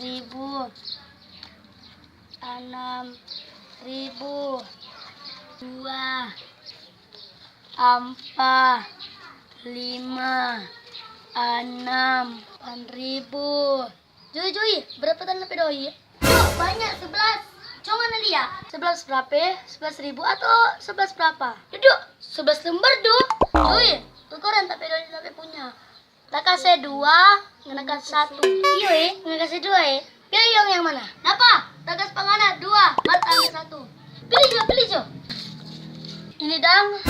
ribu, 6.000, 2, 4, 5, 6, 8.000. Joy, berapa tanda pedoi? Yuk, banyak, 11. Coba mana dia? 11 berapa? 11.000 atau 11 berapa? Duduk, 11 lembar dong. Joy, ukuran tak pedoi sampai punya. Tak kasih 2, nggak kasih 1. Iya, nggak kasih 2 ya. Pilih yang mana? Apa? Tak kasih pangana 2, mat ambil 1. Pilih Jo. Ini dang.